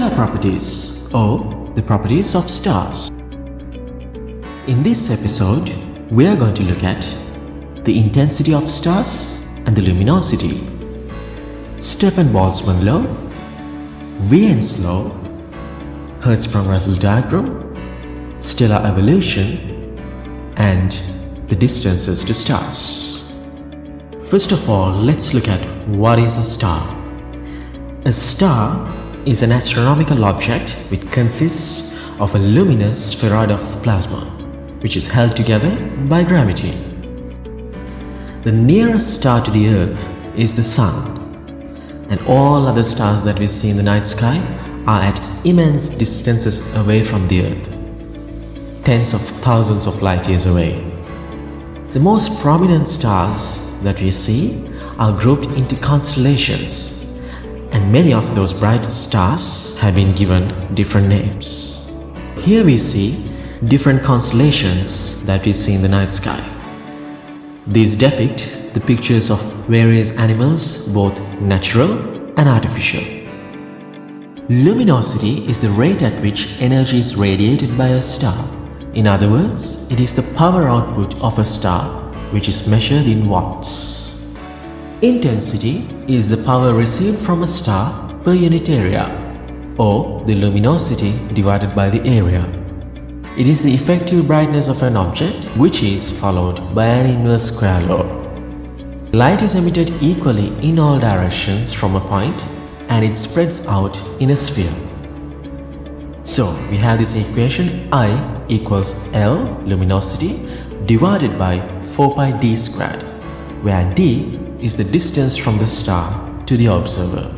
Star properties, or the properties of stars. In this episode, we are going to look at the intensity of stars and the luminosity, Stephen Boltzmann law, Wien's law, Hertzsprung-Russell diagram, stellar evolution, and the distances to stars. First of all, let's look at what is a star. A star is an astronomical object which consists of a luminous spheroid of plasma, which is held together by gravity. The nearest star to the Earth is the Sun, and all other stars that we see in the night sky are at immense distances away from the Earth, tens of thousands of light years away. The most prominent stars that we see are grouped into constellations, and many of those bright stars have been given different names. Here we see different constellations that we see in the night sky. These depict the pictures of various animals, both natural and artificial. Luminosity is the rate at which energy is radiated by a star. In other words, it is the power output of a star, which is measured in watts. Intensity is the power received from a star per unit area, or the luminosity divided by the area. It is the effective brightness of an object, which is followed by an inverse square law. Light is emitted equally in all directions from a point, and it spreads out in a sphere. So we have this equation I equals L, luminosity, divided by 4 pi d squared, where d is the distance from the star to the observer.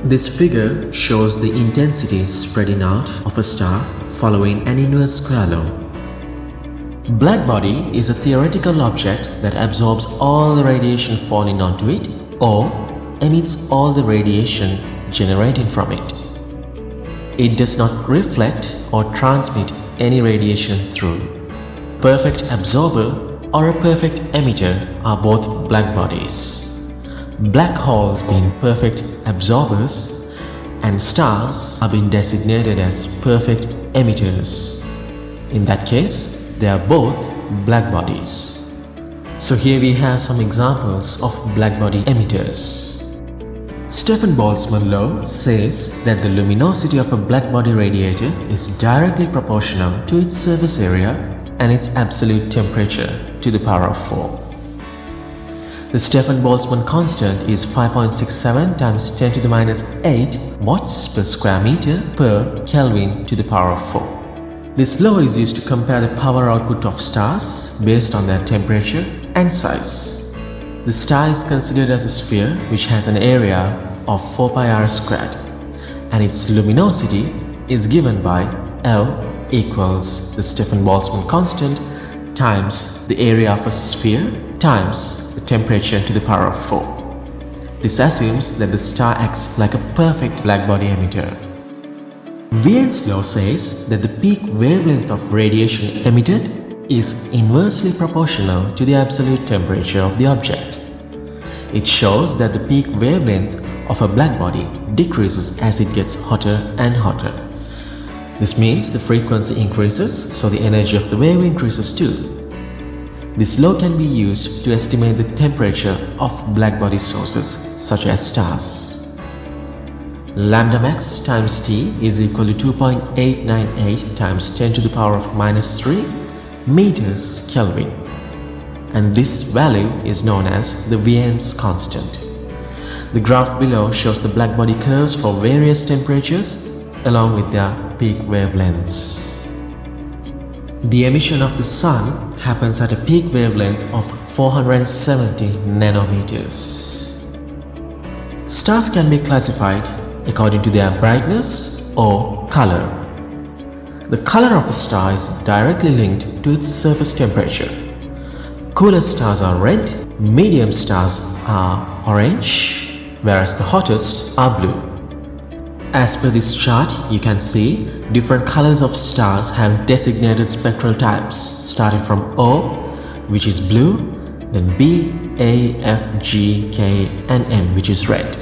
This figure shows the intensity spreading out of a star following an inverse square law. Black body is a theoretical object that absorbs all the radiation falling onto it or emits all the radiation generating from it. It does not reflect or transmit any radiation through. Perfect absorber or a perfect emitter are both black bodies. Black holes being perfect absorbers and stars are being designated as perfect emitters. In that case, they are both black bodies. So here we have some examples of black body emitters. Stephen Boltzmann law says that the luminosity of a black body radiator is directly proportional to its surface area and its absolute temperature to the power of 4. The Stephen Boltzmann constant is 5.67 times 10 to the minus 8 watts per square meter per Kelvin to the power of 4. This law is used to compare the power output of stars based on their temperature and size. The star is considered as a sphere which has an area of 4 pi r squared, and its luminosity is given by L equals the Stephen Boltzmann constant times the area of a sphere times the temperature to the power of 4. This assumes that the star acts like a perfect black body emitter. Wien's law says that the peak wavelength of radiation emitted is inversely proportional to the absolute temperature of the object. It shows that the peak wavelength of a black body decreases as it gets hotter and hotter. This means the frequency increases, so the energy of the wave increases too. This law can be used to estimate the temperature of black body sources such as stars. Lambda max times T is equal to 2.898 times 10 to the power of minus 3 meters Kelvin, and this value is known as the Wien's constant. The graph below shows the black body curves for various temperatures along with their peak wavelengths. The emission of the Sun happens at a peak wavelength of 470 nanometers. Stars can be classified according to their brightness or color. The color of a star is directly linked to its surface temperature. Cooler stars are red, medium stars are orange, whereas the hottest are blue. As per this chart, you can see different colors of stars have designated spectral types, starting from O, which is blue, then B, A, F, G, K, and M, which is red.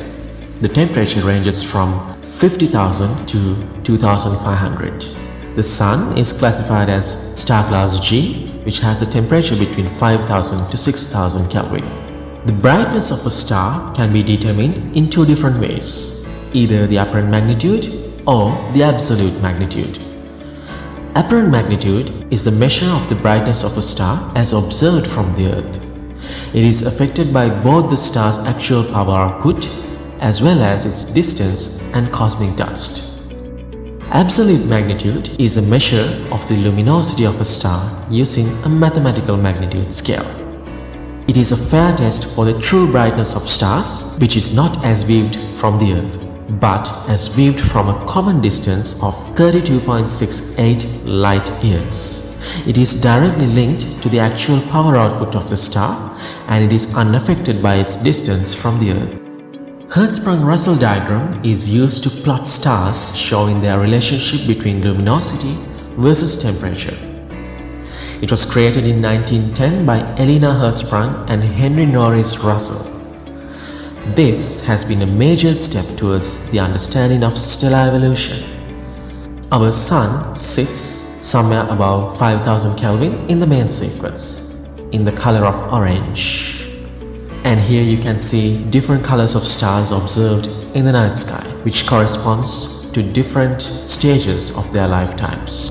The temperature ranges from 50,000 to 2,500. The Sun is classified as star class G, which has a temperature between 5,000 to 6,000 Kelvin. The brightness of a star can be determined in two different ways, either the apparent magnitude or the absolute magnitude. Apparent magnitude is the measure of the brightness of a star as observed from the Earth. It is affected by both the star's actual power output as well as its distance and cosmic dust. Absolute magnitude is a measure of the luminosity of a star using a mathematical magnitude scale. It is a fair test for the true brightness of stars, which is not as viewed from the Earth, but as viewed from a common distance of 32.68 light years. It is directly linked to the actual power output of the star, and it is unaffected by its distance from the Earth. Hertzsprung-Russell diagram is used to plot stars showing their relationship between luminosity versus temperature. It was created in 1910 by Elena Hertzsprung and Henry Norris Russell. This has been a major step towards the understanding of stellar evolution. Our Sun sits somewhere above 5,000 Kelvin in the main sequence, in the color of orange. And here you can see different colors of stars observed in the night sky, which corresponds to different stages of their lifetimes.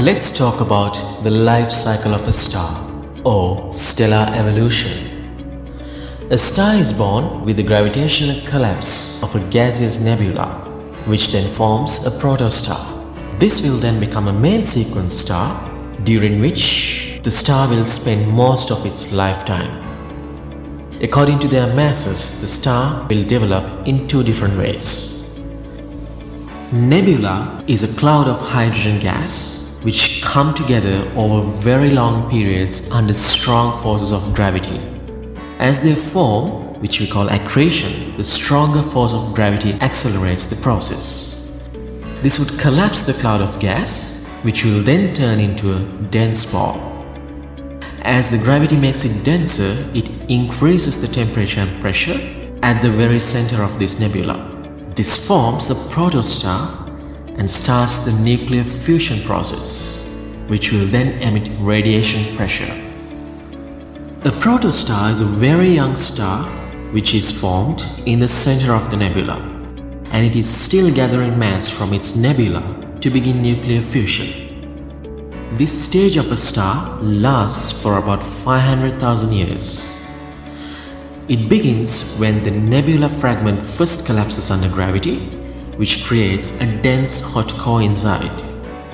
Let's talk about the life cycle of a star, or stellar evolution. A star is born with the gravitational collapse of a gaseous nebula, which then forms a protostar. This will then become a main sequence star, during which the star will spend most of its lifetime. According to their masses, the star will develop in two different ways. Nebula is a cloud of hydrogen gas which come together over very long periods under strong forces of gravity. As they form, which we call accretion, the stronger force of gravity accelerates the process. This would collapse the cloud of gas, which will then turn into a dense ball. As the gravity makes it denser, it increases the temperature and pressure at the very center of this nebula. This forms a protostar and starts the nuclear fusion process, which will then emit radiation pressure. A protostar is a very young star which is formed in the center of the nebula, and it is still gathering mass from its nebula to begin nuclear fusion. This stage of a star lasts for about 500,000 years. It begins when the nebula fragment first collapses under gravity, which creates a dense hot core inside.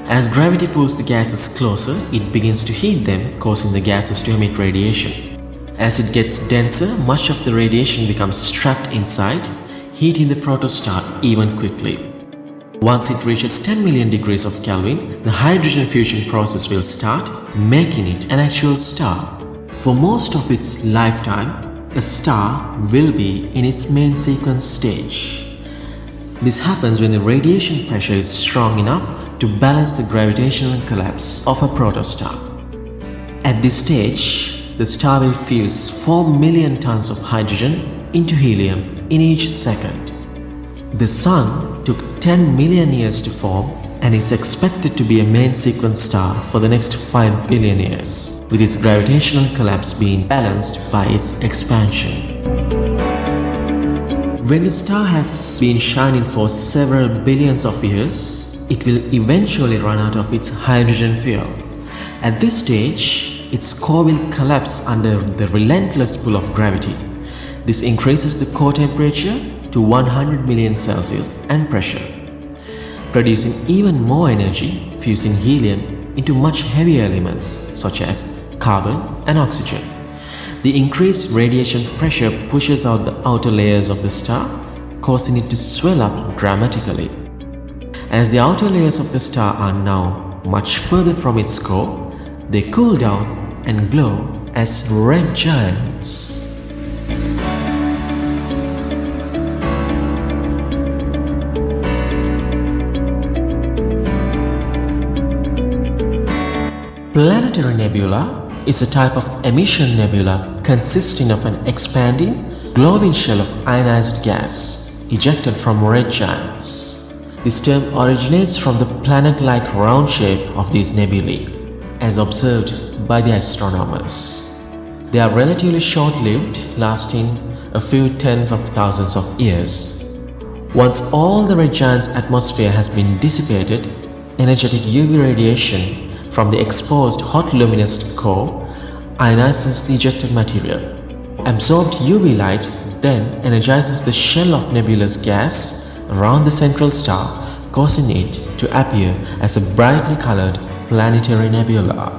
As gravity pulls the gases closer, it begins to heat them, causing the gases to emit radiation. As it gets denser, much of the radiation becomes trapped inside, heating the protostar even quickly. Once it reaches 10 million degrees of Kelvin, the hydrogen fusion process will start, making it an actual star. For most of its lifetime, a star will be in its main sequence stage. This happens when the radiation pressure is strong enough to balance the gravitational collapse of a protostar. At this stage, the star will fuse 4 million tons of hydrogen into helium in each second. The Sun took 10 million years to form and is expected to be a main sequence star for the next 5 billion years, with its gravitational collapse being balanced by its expansion. When the star has been shining for several billions of years, it will eventually run out of its hydrogen fuel. At this stage, its core will collapse under the relentless pull of gravity. This increases the core temperature to 100 million Celsius and pressure, producing even more energy, fusing helium into much heavier elements such as carbon and oxygen. The increased radiation pressure pushes out the outer layers of the star, causing it to swell up dramatically. As the outer layers of the star are now much further from its core, they cool down and glow as red giants. Planetary nebula is a type of emission nebula consisting of an expanding glowing shell of ionized gas ejected from red giants. This term originates from the planet-like round shape of these nebulae, as observed by the astronomers. They are relatively short-lived, lasting a few tens of thousands of years. Once all the red giant's atmosphere has been dissipated, energetic UV radiation from the exposed hot luminous core ionizes the ejected material. Absorbed UV light then energizes the shell of nebulous gas around the central star, causing it to appear as a brightly colored planetary nebula.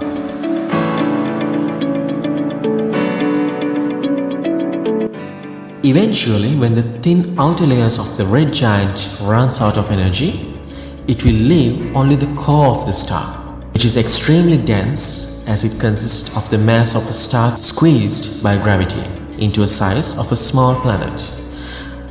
Eventually, when the thin outer layers of the red giant runs out of energy, it will leave only the core of the star, which is extremely dense as it consists of the mass of a star squeezed by gravity into a size of a small planet.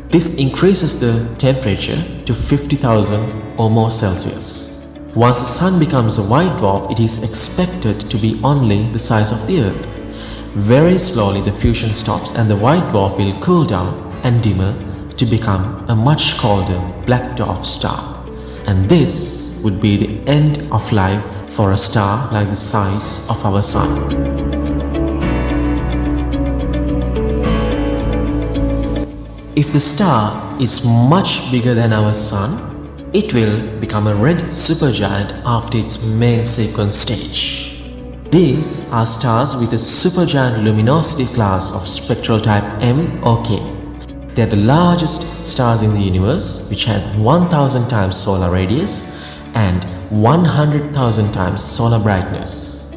This increases the temperature to 50,000 or more Celsius. Once the Sun becomes a white dwarf, it is expected to be only the size of the Earth. Very slowly the fusion stops and the white dwarf will cool down and dimmer to become a much colder black dwarf star. And this would be the end of life for a star like the size of our Sun. If the star is much bigger than our Sun, it will become a red supergiant after its main sequence stage. These are stars with a supergiant luminosity class of spectral type M or K. They are the largest stars in the universe, which has 1,000 times solar radius and 100,000 times solar brightness.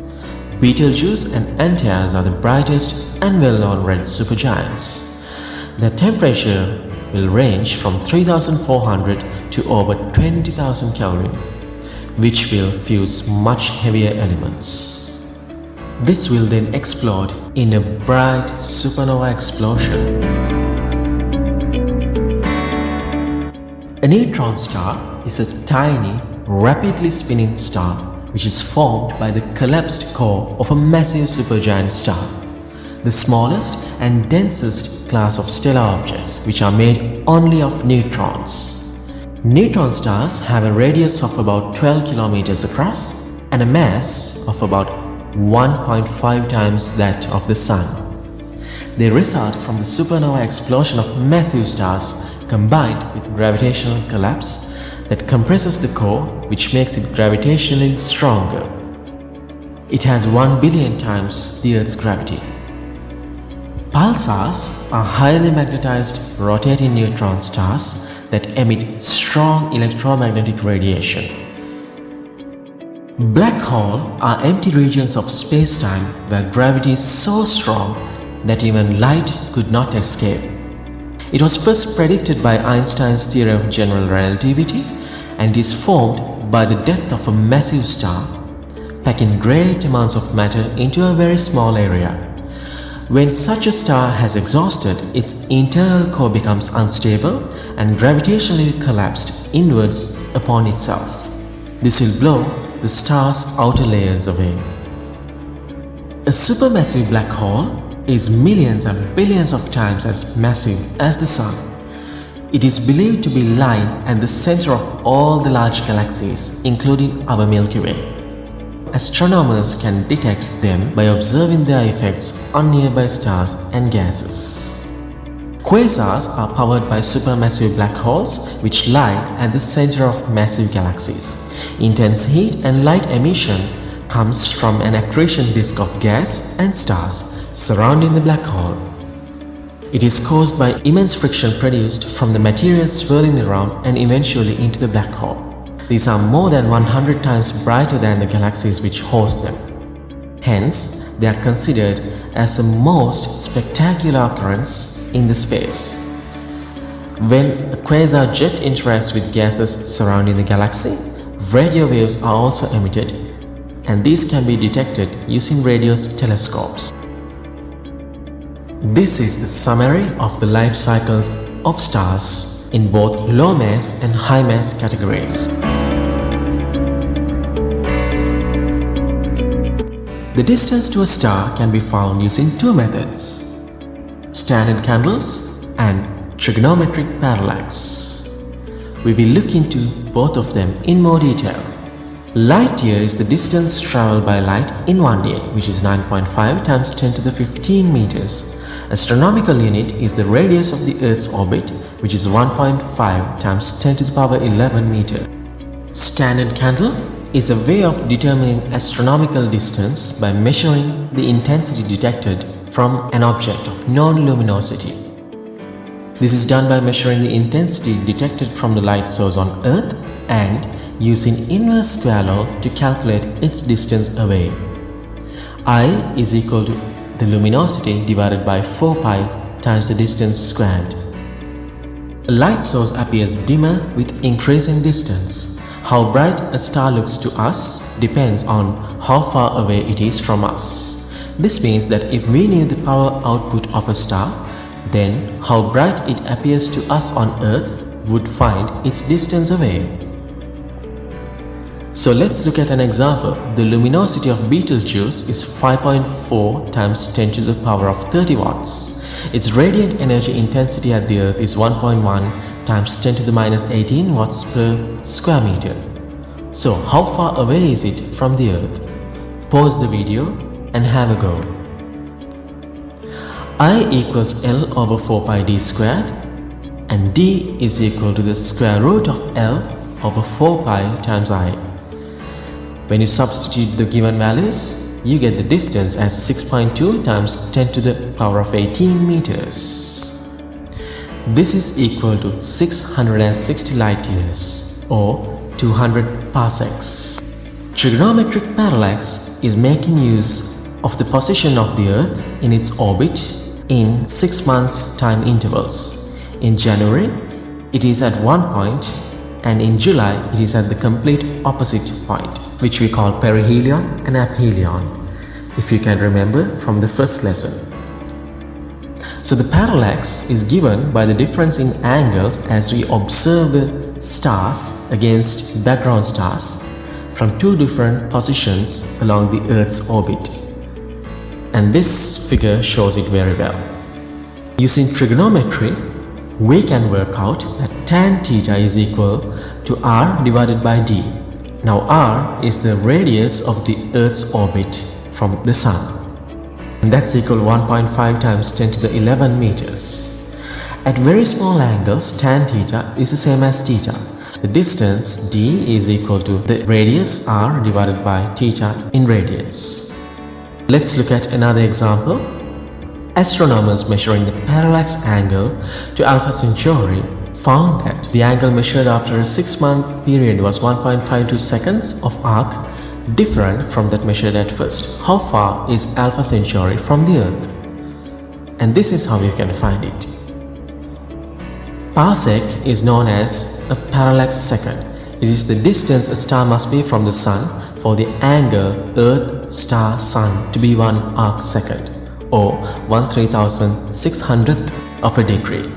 Betelgeuse and Antares are the brightest and well-known red supergiants. Their temperature will range from 3,400 to over 20,000 Kelvin, which will fuse much heavier elements. This will then explode in a bright supernova explosion. A neutron star is a tiny, rapidly spinning star which is formed by the collapsed core of a massive supergiant star, the smallest and densest class of stellar objects which are made only of neutrons. Neutron stars have a radius of about 12 kilometers across and a mass of about 1.5 times that of the Sun. They result from the supernova explosion of massive stars combined with gravitational collapse that compresses the core, which makes it gravitationally stronger. It has 1 billion times the Earth's gravity. Pulsars are highly magnetized rotating neutron stars that emit strong electromagnetic radiation. Black holes are empty regions of space-time where gravity is so strong that even light could not escape. It was first predicted by Einstein's theory of general relativity and is formed by the death of a massive star, packing great amounts of matter into a very small area. When such a star has exhausted, its internal core becomes unstable and gravitationally collapsed inwards upon itself. This will blow the star's outer layers away. A supermassive black hole is millions and billions of times as massive as the Sun. It is believed to be lying at the center of all the large galaxies, including our Milky Way. Astronomers can detect them by observing their effects on nearby stars and gases. Quasars are powered by supermassive black holes which lie at the center of massive galaxies. Intense heat and light emission comes from an accretion disk of gas and stars surrounding the black hole. It is caused by immense friction produced from the material swirling around and eventually into the black hole. These are more than 100 times brighter than the galaxies which host them. Hence, they are considered as the most spectacular occurrence in the space. When a quasar jet interacts with gases surrounding the galaxy, radio waves are also emitted, and these can be detected using radio telescopes. This is the summary of the life cycles of stars in both low mass and high mass categories. The distance to a star can be found using two methods. standard candles, and trigonometric parallax. We will look into both of them in more detail. Light year is the distance traveled by light in 1 year, which is 9.5 times 10 to the 15 meters. Astronomical unit is the radius of the Earth's orbit, which is 1.5 times 10 to the power 11 meter. Standard candle is a way of determining astronomical distance by measuring the intensity detected from an object of known luminosity. This is done by measuring the intensity detected from the light source on Earth and using inverse square law to calculate its distance away. I is equal to the luminosity divided by 4 pi times the distance squared. A light source appears dimmer with increasing distance. How bright a star looks to us depends on how far away it is from us. This means that if we knew the power output of a star, then how bright it appears to us on Earth would find its distance away. So let's look at an example. The luminosity of Betelgeuse is 5.4 times 10 to the power of 30 watts. Its radiant energy intensity at the Earth is 1.1 times 10 to the minus 18 watts per square meter. So how far away is it from the Earth? Pause the video and have a go. I equals L over 4 pi d squared and d is equal to the square root of L over 4 pi times I. When you substitute the given values, you get the distance as 6.2 times 10 to the power of 18 meters. This is equal to 660 light years or 200 parsecs. Trigonometric parallax is making use of the position of the Earth in its orbit in 6 months time intervals. In January, it is at one point, and in July it is at the complete opposite point, which we call perihelion and aphelion, if you can remember from the first lesson. So the parallax is given by the difference in angles as we observe the stars against background stars from two different positions along the Earth's orbit. And this figure shows it very well. Using trigonometry, we can work out that tan theta is equal to r divided by d. Now r is the radius of the Earth's orbit from the Sun, and that's equal to 1.5 times 10 to the 11 meters. At very small angles, tan theta is the same as theta. The distance d is equal to the radius r divided by theta in radians. Let's look at another example. Astronomers measuring the parallax angle to Alpha Centauri found that the angle measured after a 6-month period was 1.52 seconds of arc, different from that measured at first. How far is Alpha Centauri from the Earth? And this is how you can find it. Parsec is known as a parallax second. It is the distance a star must be from the Sun for the angle Earth-star-Sun to be 1 arc second, or 1/3600th of a degree.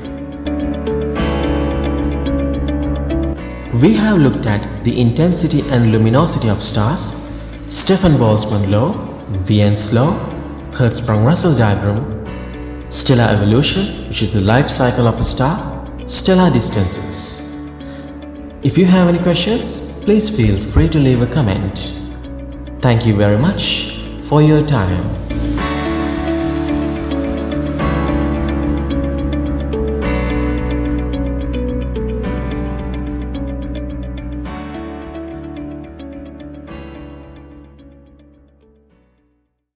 We have looked at the intensity and luminosity of stars, Stefan Boltzmann law, Wien's law, Hertzsprung-Russell diagram, stellar evolution, which is the life cycle of a star, stellar distances. If you have any questions, please feel free to leave a comment. Thank you very much for your time.